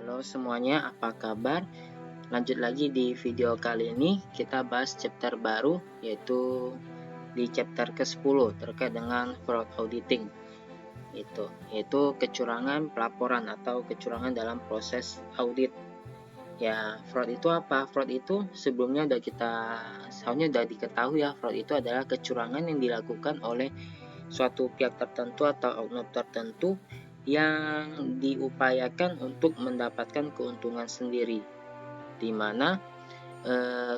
Halo semuanya, apa kabar? Lanjut lagi di video kali ini kita bahas chapter baru, yaitu di chapter ke-10 terkait dengan fraud auditing. Yaitu kecurangan pelaporan atau kecurangan dalam proses audit. Ya, fraud itu apa? Fraud itu sebelumnya sudah diketahui ya, fraud itu adalah kecurangan yang dilakukan oleh suatu pihak tertentu atau oknum tertentu yang diupayakan untuk mendapatkan keuntungan sendiri, di mana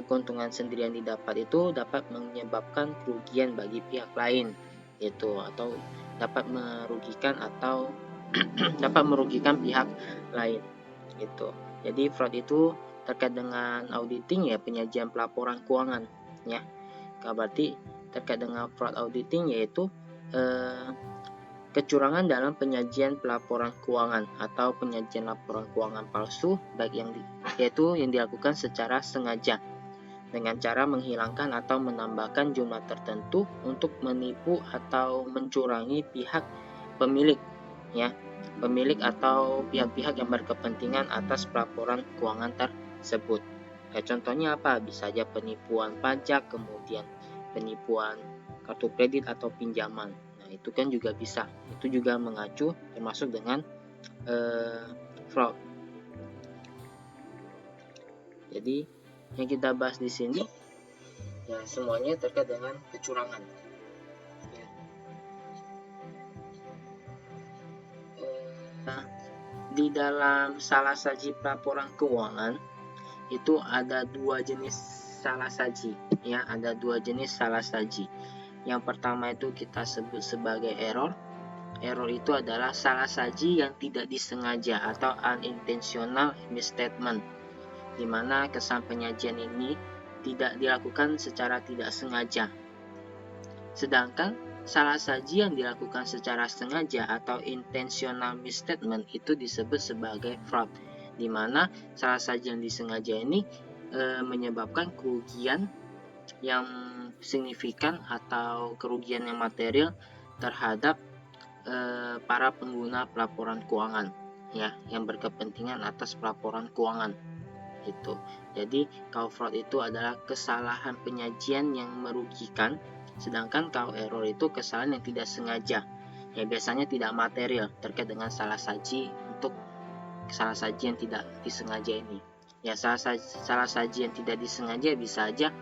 keuntungan sendiri yang didapat itu dapat menyebabkan kerugian bagi pihak lain, atau dapat merugikan dapat merugikan pihak lain. Jadi fraud itu terkait dengan auditing ya, penyajian pelaporan keuangan ya. Berarti terkait dengan fraud auditing yaitu kecurangan dalam penyajian pelaporan keuangan atau penyajian laporan keuangan palsu, yaitu yang dilakukan secara sengaja dengan cara menghilangkan atau menambahkan jumlah tertentu untuk menipu atau mencurangi pihak pemilik atau pihak-pihak yang berkepentingan atas pelaporan keuangan tersebut. Contohnya apa? Bisa saja penipuan pajak, kemudian penipuan kartu kredit atau pinjaman. Itu kan juga bisa, itu juga mengacu termasuk dengan fraud. Jadi yang kita bahas di sini ya semuanya terkait dengan kecurangan. Di dalam salah saji pelaporan keuangan itu ada dua jenis salah saji ya, ada dua jenis salah saji. Yang pertama itu kita sebut sebagai error. Error itu adalah salah saji yang tidak disengaja atau unintentional misstatement, di mana kesan penyajian ini tidak dilakukan secara tidak sengaja. Sedangkan salah saji yang dilakukan secara sengaja atau intentional misstatement itu disebut sebagai fraud, di mana salah saji yang disengaja ini menyebabkan kerugian yang signifikan atau kerugian yang material terhadap para pengguna pelaporan keuangan ya, yang berkepentingan atas pelaporan keuangan itu. Jadi kalau fraud itu adalah kesalahan penyajian yang merugikan, sedangkan kalau error itu kesalahan yang tidak sengaja ya, biasanya tidak material terkait dengan salah saji. Untuk salah saji yang tidak disengaja ini ya, salah saji yang tidak disengaja bisa aja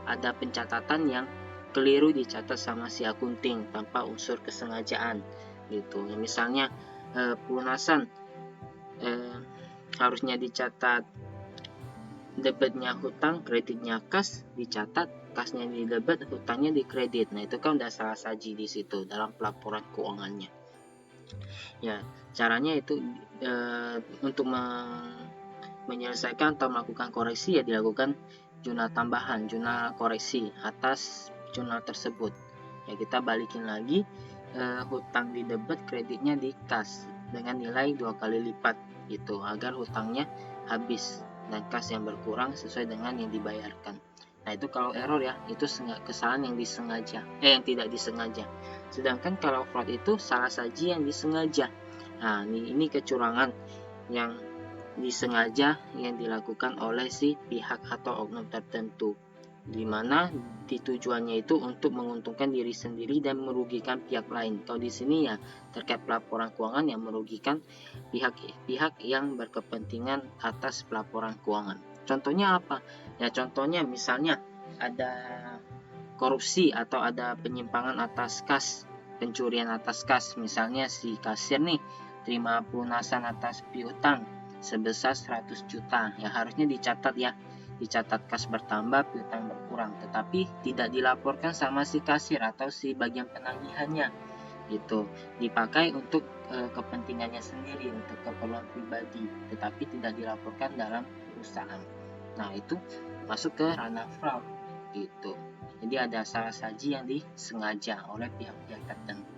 ada pencatatan yang keliru dicatat sama si akunting tanpa unsur kesengajaan gitu. Misalnya pelunasan harusnya dicatat debitnya hutang, kreditnya kas, dicatat kasnya di debit, hutangnya di kredit. Nah, itu kan udah salah saji di situ dalam pelaporan keuangannya. Ya, caranya itu untuk menyelesaikan atau melakukan koreksi ya, dilakukan jurnal tambahan, jurnal koreksi atas jurnal tersebut. Ya, kita balikin lagi hutang di debit, kreditnya di kas dengan nilai 2 kali lipat gitu, agar hutangnya habis dan kas yang berkurang sesuai dengan yang dibayarkan. Nah, itu kalau error ya, itu kesalahan yang disengaja, yang tidak disengaja. Sedangkan kalau fraud itu salah saji yang disengaja. Nah, ini kecurangan yang disengaja yang dilakukan oleh si pihak atau oknum tertentu, di mana tujuannya itu untuk menguntungkan diri sendiri dan merugikan pihak lain. Kalau di sini ya terkait pelaporan keuangan yang merugikan pihak yang berkepentingan atas pelaporan keuangan. Contohnya apa? Ya contohnya misalnya ada korupsi atau ada penyimpangan atas kas, pencurian atas kas. Misalnya si kasir nih terima pelunasan atas piutang sebesar 100 juta. Ya harusnya dicatat kas bertambah, piutang berkurang, tetapi tidak dilaporkan sama si kasir atau si bagian penagihannya. Itu dipakai untuk kepentingannya sendiri, untuk keperluan pribadi, tetapi tidak dilaporkan dalam perusahaan. Nah, itu masuk ke ranah fraud gitu. Jadi ada salah saji yang disengaja oleh pihak-pihak tertentu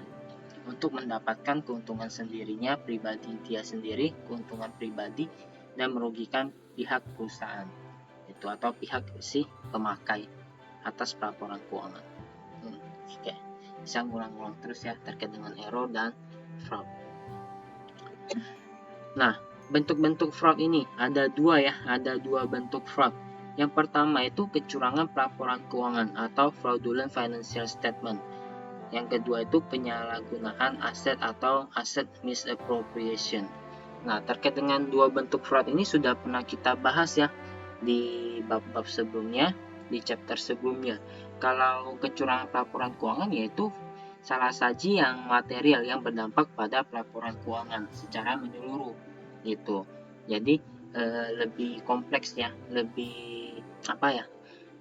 untuk mendapatkan keuntungan sendirinya, pribadi dia sendiri, keuntungan pribadi, dan merugikan pihak perusahaan itu atau pihak si pemakai atas pelaporan keuangan. Oke, bisa ngulang-ngulang terus ya terkait dengan error dan fraud. Nah, bentuk-bentuk fraud ini ada dua ya, ada dua bentuk fraud. Yang pertama itu kecurangan pelaporan keuangan atau fraudulent financial statement. Yang kedua itu penyalahgunaan aset atau asset misappropriation. Nah, terkait dengan dua bentuk fraud ini sudah pernah kita bahas ya di bab-bab sebelumnya, di chapter sebelumnya. Kalau kecurangan pelaporan keuangan yaitu salah saji yang material yang berdampak pada pelaporan keuangan secara menyeluruh gitu. Jadi lebih kompleks ya, lebih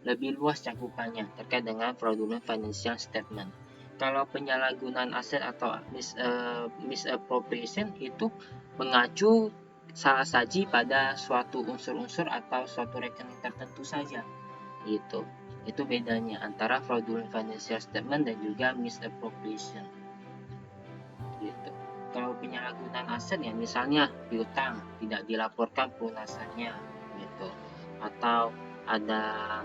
lebih luas cakupannya terkait dengan fraudulent financial statement. Kalau penyalahgunaan aset atau misappropriation itu mengacu salah saji pada suatu unsur-unsur atau suatu rekening tertentu saja gitu. Itu bedanya antara fraudulent financial statement dan juga misappropriation gitu. Kalau penyalahgunaan aset ya misalnya piutang tidak dilaporkan pelunasannya gitu, atau ada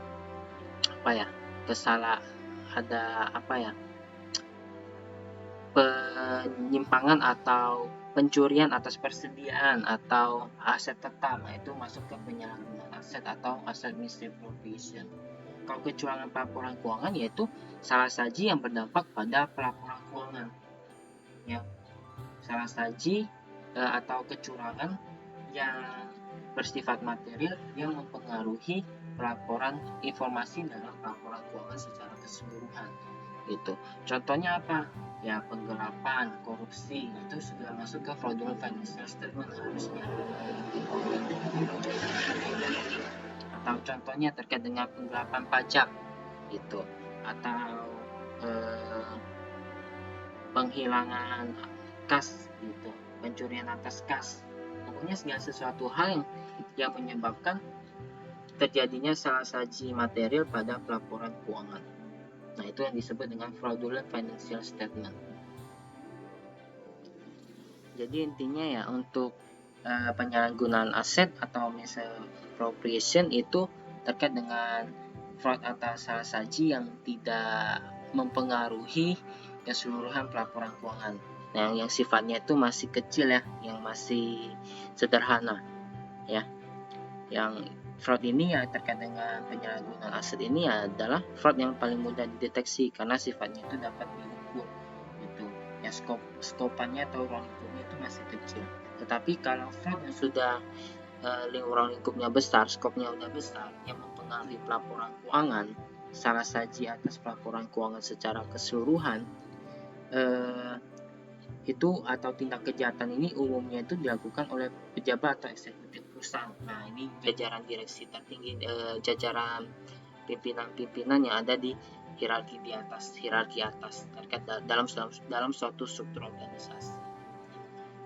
penyimpangan atau pencurian atas persediaan atau aset tetap, itu masuk ke penyalahgunaan aset atau aset misappropriation. Kalau kecurangan pelaporan keuangan yaitu salah saji yang berdampak pada pelaporan keuangan ya, salah saji atau kecurangan yang bersifat material yang mempengaruhi pelaporan informasi dalam pelaporan keuangan secara keseluruhan gitu. Contohnya apa? Ya penggelapan, korupsi, itu sudah masuk ke fraudulent financial statement harusnya. Atau contohnya terkait dengan penggelapan pajak gitu, atau penghilangan kas gitu, pencurian atas kas. Pokoknya segala sesuatu hal yang menyebabkan terjadinya salah saji material pada pelaporan keuangan. Nah, itu yang disebut dengan fraudulent financial statement. Jadi intinya ya untuk penyalahgunaan aset atau misappropriation itu terkait dengan fraud atau salah saji yang tidak mempengaruhi keseluruhan pelaporan keuangan. Nah, yang sifatnya itu masih kecil ya, yang masih sederhana ya. Yang fraud ini ya terkait dengan penyalahgunaan aset ini adalah fraud yang paling mudah dideteksi karena sifatnya itu dapat diukur gitu. Ya skopannya atau ruang lingkupnya itu masih kecil. Tetapi kalau fraud yang sudah ruang lingkupnya besar, skopnya udah besar, yang mempengaruhi pelaporan keuangan, salah saji atas pelaporan keuangan secara keseluruhan, itu atau tindak kejahatan ini umumnya itu dilakukan oleh pejabat atau eksekutif perusahaan. Nah, ini jajaran direksi tertinggi, jajaran pimpinan-pimpinan yang ada di hierarki atas terkait dalam suatu struktur organisasi.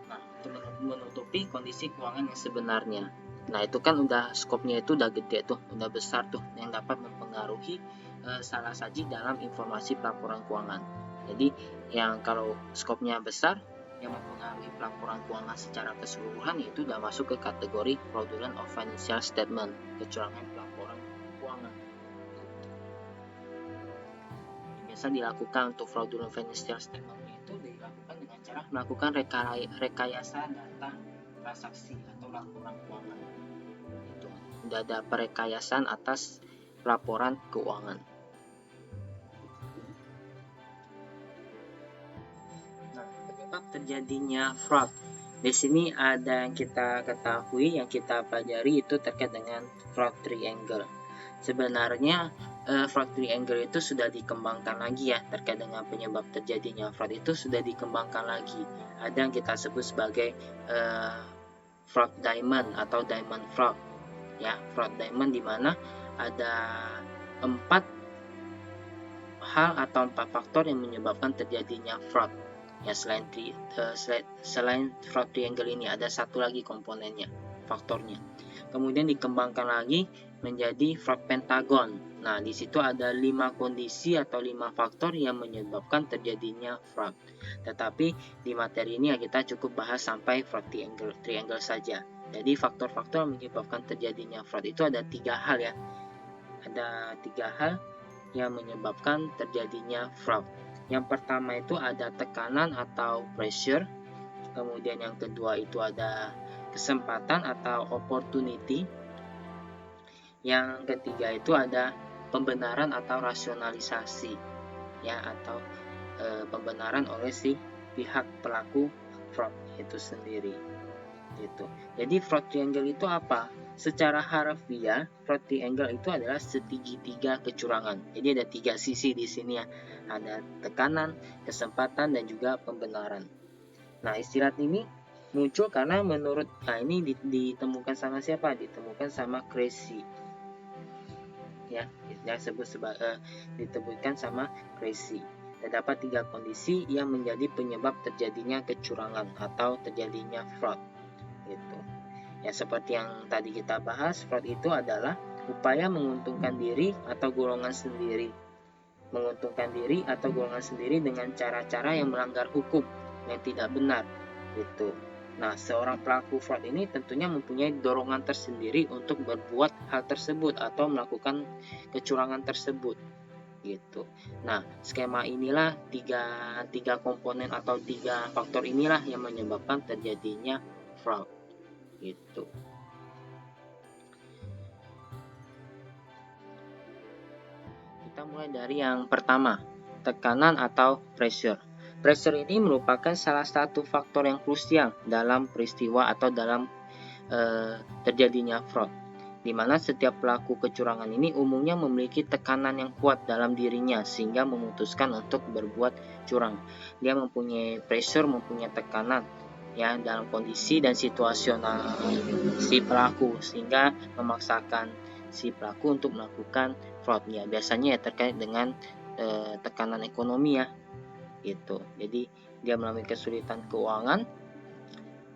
Nah, untuk menutupi kondisi keuangan yang sebenarnya. Nah, itu kan udah skopnya itu udah gede tuh, udah besar tuh, yang dapat mempengaruhi salah saji dalam informasi pelaporan keuangan. Jadi yang kalau skopnya besar yang mempengaruhi pelaporan keuangan secara keseluruhan itu udah masuk ke kategori fraudulent of financial statement, kecurangan pelaporan keuangan. Biasa dilakukan untuk fraudulent financial statement itu dilakukan dengan cara melakukan rekayasa data transaksi atau laporan keuangan. Itu udah ada perekayasaan atas laporan keuangan. Terjadinya fraud. Di sini ada yang kita ketahui, yang kita pelajari itu terkait dengan fraud triangle. Sebenarnya fraud triangle itu sudah dikembangkan lagi ya, terkait dengan penyebab terjadinya fraud itu sudah dikembangkan lagi. Ada yang kita sebut sebagai fraud diamond atau diamond fraud. Ya, fraud diamond di mana ada 4 hal atau 4 faktor yang menyebabkan terjadinya fraud. Ya, selain fraud triangle ini ada satu lagi komponennya, faktornya. Kemudian dikembangkan lagi menjadi fraud pentagon. Nah, di situ ada 5 kondisi atau 5 faktor yang menyebabkan terjadinya fraud. Tetapi di materi ini ya kita cukup bahas sampai fraud triangle saja. Jadi faktor-faktor yang menyebabkan terjadinya fraud itu ada 3 hal ya. Ada 3 hal yang menyebabkan terjadinya fraud. Yang pertama itu ada tekanan atau pressure. Kemudian yang kedua itu ada kesempatan atau opportunity. Yang ketiga itu ada pembenaran atau rasionalisasi, ya, atau pembenaran oleh si pihak pelaku fraud itu sendiri. Gitu. Jadi fraud triangle itu apa? Secara harfiah, fraud triangle itu adalah segitiga kecurangan. Jadi ada 3 sisi di sini ya. Ada tekanan, kesempatan, dan juga pembenaran. Nah, istilah ini muncul karena menurut ini ditemukan sama siapa? Ditemukan sama Cressy. Ya, ditemukan sama Cressy. Terdapat 3 kondisi yang menjadi penyebab terjadinya kecurangan atau terjadinya fraud. Gitu. Ya, seperti yang tadi kita bahas, fraud itu adalah upaya menguntungkan diri atau golongan sendiri. Menguntungkan diri atau golongan sendiri dengan cara-cara yang melanggar hukum yang tidak benar. Gitu. Nah, seorang pelaku fraud ini tentunya mempunyai dorongan tersendiri untuk berbuat hal tersebut atau melakukan kecurangan tersebut. Gitu. Nah, skema inilah tiga komponen atau 3 faktor inilah yang menyebabkan terjadinya fraud. Gitu. Kita mulai dari yang pertama, tekanan atau pressure. Pressure ini merupakan salah satu faktor yang krusial dalam peristiwa atau dalam terjadinya fraud, di mana setiap pelaku kecurangan ini umumnya memiliki tekanan yang kuat dalam dirinya sehingga memutuskan untuk berbuat curang. Dia mempunyai pressure, mempunyai tekanan, ya, dalam kondisi dan situasional si pelaku sehingga memaksakan si pelaku untuk melakukan fraud. Ya, biasanya ya terkait dengan tekanan ekonomi, ya, gitu. Jadi dia mengalami kesulitan keuangan,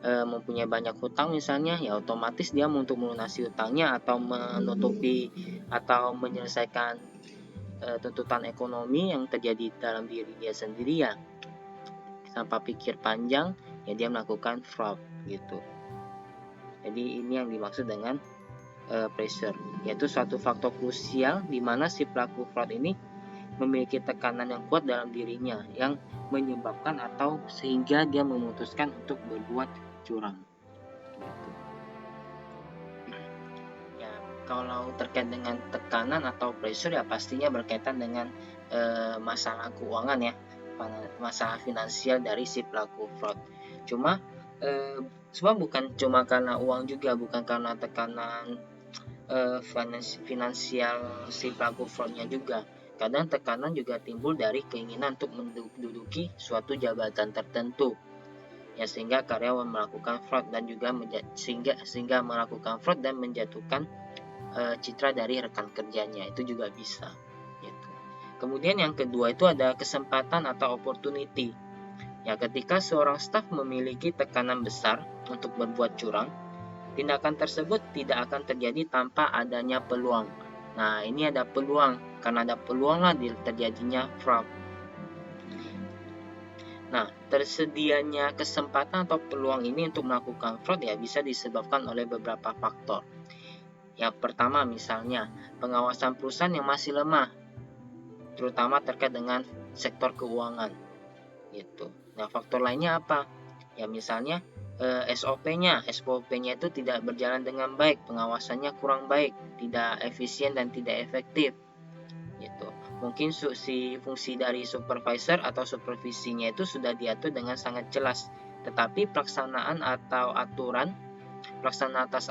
mempunyai banyak hutang misalnya, ya otomatis dia untuk melunasi hutangnya atau menutupi atau menyelesaikan tuntutan ekonomi yang terjadi dalam diri dia sendiri, ya tanpa pikir panjang, ya dia melakukan fraud gitu. Jadi ini yang dimaksud dengan pressure, yaitu suatu faktor krusial di mana si pelaku fraud ini memiliki tekanan yang kuat dalam dirinya yang menyebabkan atau sehingga dia memutuskan untuk berbuat curang. Gitu. Ya, kalau terkait dengan tekanan atau pressure ya pastinya berkaitan dengan masalah keuangan, ya, masalah finansial dari si pelaku fraud. Cuma sebab bukan cuma karena uang juga, bukan karena tekanan finansial si pelaku fraudnya juga. Kadang tekanan juga timbul dari keinginan untuk menduduki suatu jabatan tertentu, ya, sehingga karyawan melakukan fraud dan juga sehingga melakukan fraud dan menjatuhkan citra dari rekan kerjanya, itu juga bisa. Gitu. Kemudian yang kedua itu ada kesempatan atau opportunity. Ya, ketika seorang staf memiliki tekanan besar untuk berbuat curang, tindakan tersebut tidak akan terjadi tanpa adanya peluang. Nah, ini ada peluang, karena ada peluang lah terjadinya fraud. Nah, tersedianya kesempatan atau peluang ini untuk melakukan fraud ya bisa disebabkan oleh beberapa faktor. Yang pertama misalnya, pengawasan perusahaan yang masih lemah, terutama terkait dengan sektor keuangan. Gitu. Nah, faktor lainnya apa? Ya, misalnya SOP-nya itu tidak berjalan dengan baik, pengawasannya kurang baik, tidak efisien dan tidak efektif. Gitu. Mungkin si fungsi dari supervisor atau supervisinya itu sudah diatur dengan sangat jelas, tetapi pelaksanaan atas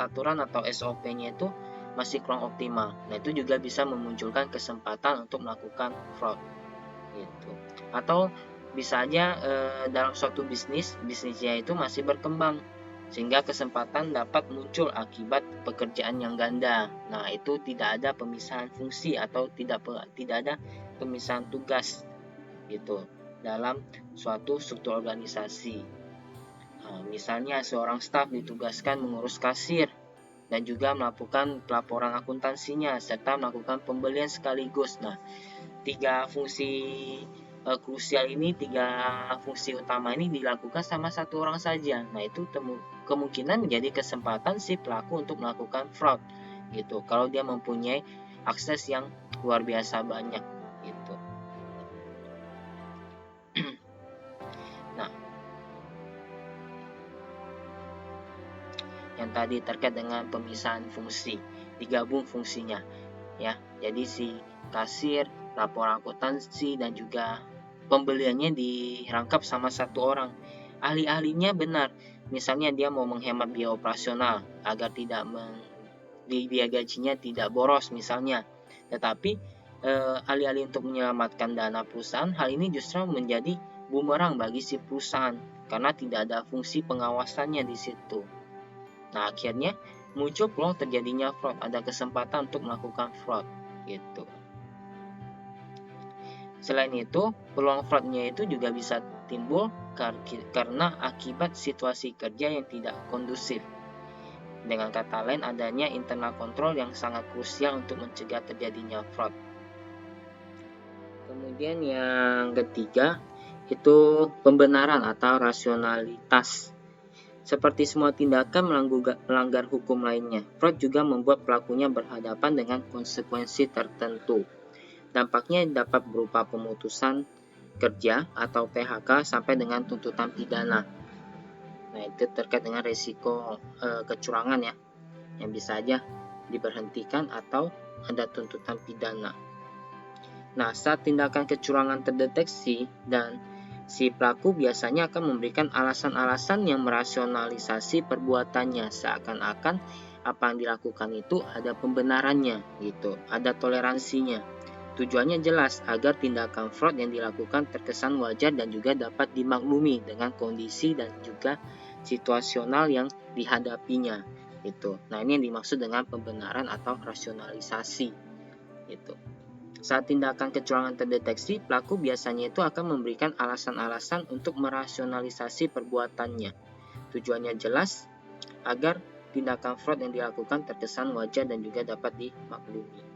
aturan atau SOP-nya itu masih kurang optimal. Nah, itu juga bisa memunculkan kesempatan untuk melakukan fraud. Gitu. Atau bisa aja dalam suatu bisnisnya itu masih berkembang, sehingga kesempatan dapat muncul akibat pekerjaan yang ganda. Nah, itu tidak ada pemisahan fungsi atau tidak ada pemisahan tugas gitu dalam suatu struktur organisasi. Nah, misalnya seorang staf ditugaskan mengurus kasir dan juga melakukan pelaporan akuntansinya serta melakukan pembelian sekaligus. Nah, 3 fungsi krusial ini, 3 fungsi utama ini dilakukan sama satu orang saja. Nah, itu kemungkinan menjadi kesempatan si pelaku untuk melakukan fraud gitu. Kalau dia mempunyai akses yang luar biasa banyak gitu. yang tadi terkait dengan pemisahan fungsi, digabung fungsinya ya. Jadi si kasir, laporan akuntansi, dan juga pembeliannya dirangkap sama satu orang. Ahli-ahlinya benar, misalnya dia mau menghemat biaya operasional agar tidak biaya gajinya tidak boros misalnya. Tetapi alih-alih untuk menyelamatkan dana perusahaan, hal ini justru menjadi bumerang bagi si perusahaan karena tidak ada fungsi pengawasannya di situ. Nah, akhirnya muncul peluang terjadinya fraud, ada kesempatan untuk melakukan fraud gitu. Selain itu, peluang fraudnya itu juga bisa timbul karena akibat situasi kerja yang tidak kondusif. Dengan kata lain, adanya internal control yang sangat krusial untuk mencegah terjadinya fraud. Kemudian yang ketiga, itu pembenaran atau rasionalitas. Seperti semua tindakan melanggar hukum lainnya, fraud juga membuat pelakunya berhadapan dengan konsekuensi tertentu. Dampaknya dapat berupa pemutusan kerja atau PHK sampai dengan tuntutan pidana. Nah, itu terkait dengan risiko kecurangan ya, yang bisa aja diberhentikan atau ada tuntutan pidana. Nah, saat tindakan kecurangan terdeteksi dan si pelaku biasanya akan memberikan alasan-alasan yang merasionalisasi perbuatannya, seakan-akan apa yang dilakukan itu ada pembenarannya gitu, ada toleransinya. Tujuannya jelas agar tindakan fraud yang dilakukan terkesan wajar dan juga dapat dimaklumi dengan kondisi dan juga situasional yang dihadapinya gitu. Nah, ini yang dimaksud dengan pembenaran atau rasionalisasi gitu. Saat tindakan kecurangan terdeteksi, pelaku biasanya itu akan memberikan alasan-alasan untuk merasionalisasi perbuatannya. Tujuannya jelas agar tindakan fraud yang dilakukan terkesan wajar dan juga dapat dimaklumi.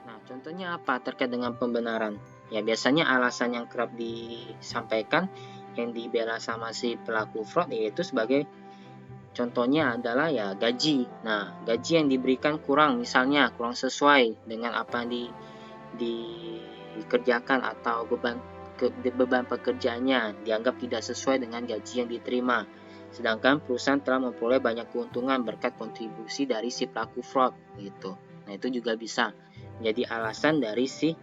Nah, contohnya apa terkait dengan pembenaran? Ya, biasanya alasan yang kerap disampaikan yang dibela sama si pelaku fraud yaitu sebagai contohnya adalah ya gaji. Nah, gaji yang diberikan kurang, misalnya kurang sesuai dengan apa yang dikerjakan atau beban pekerjaannya dianggap tidak sesuai dengan gaji yang diterima. Sedangkan perusahaan telah memperoleh banyak keuntungan berkat kontribusi dari si pelaku fraud gitu. Nah, itu juga bisa jadi alasan dari si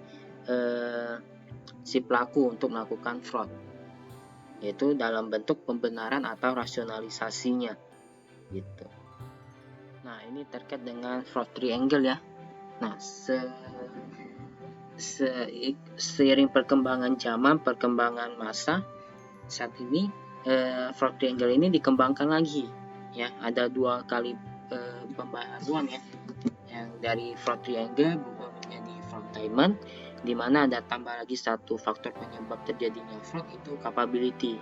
pelaku untuk melakukan fraud, yaitu dalam bentuk pembenaran atau rasionalisasinya gitu. Nah, ini terkait dengan fraud triangle ya. Nah, seiring perkembangan zaman, perkembangan masa, saat ini fraud triangle ini dikembangkan lagi ya. Ada 2 kali pembaharuan ya, yang dari fraud triangle berubah menjadi fraud diamond, di mana ada tambah lagi satu faktor penyebab terjadinya fraud, itu capability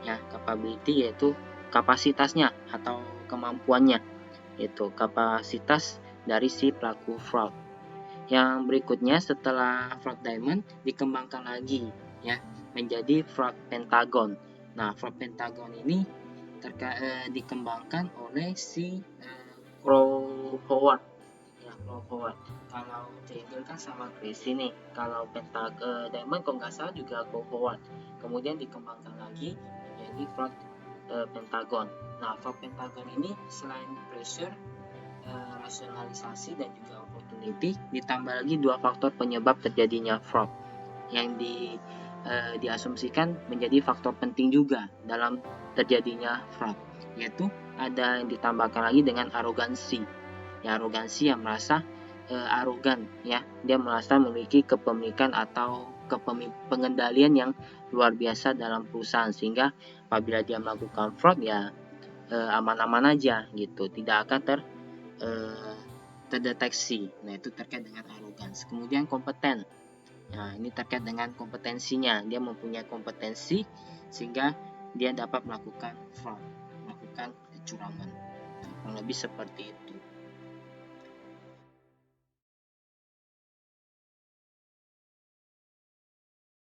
ya. Capability yaitu kapasitasnya atau kemampuannya, itu kapasitas dari si pelaku fraud. Yang berikutnya setelah fraud diamond dikembangkan lagi ya menjadi fraud pentagon. Nah, fraud pentagon ini dikembangkan oleh si Crow Howard. Ya, Crow Howard. Kalau triangle kan sama Crazy nih. Kalau diamond kalau nggak salah juga Crow Howard. Kemudian dikembangkan lagi menjadi fraud pentagon. Nah, fraud pentagon ini selain pressure, rasionalisasi dan juga opportunity, ditambah lagi 2 faktor penyebab terjadinya fraud yang diasumsikan menjadi faktor penting juga dalam terjadinya fraud, yaitu ada yang ditambahkan lagi dengan arogansi. Ya, arogansi yang merasa arogan ya, dia merasa memiliki kepemilikan atau pengendalian yang luar biasa dalam perusahaan, sehingga apabila dia melakukan fraud ya aman-aman aja gitu, tidak akan terdeteksi. Nah, itu terkait dengan arogansi. Kemudian kompeten. Nah, ini terkait dengan kompetensinya. Dia mempunyai kompetensi sehingga dia dapat melakukan fraud, melakukan kecurangan. Kurang lebih seperti itu.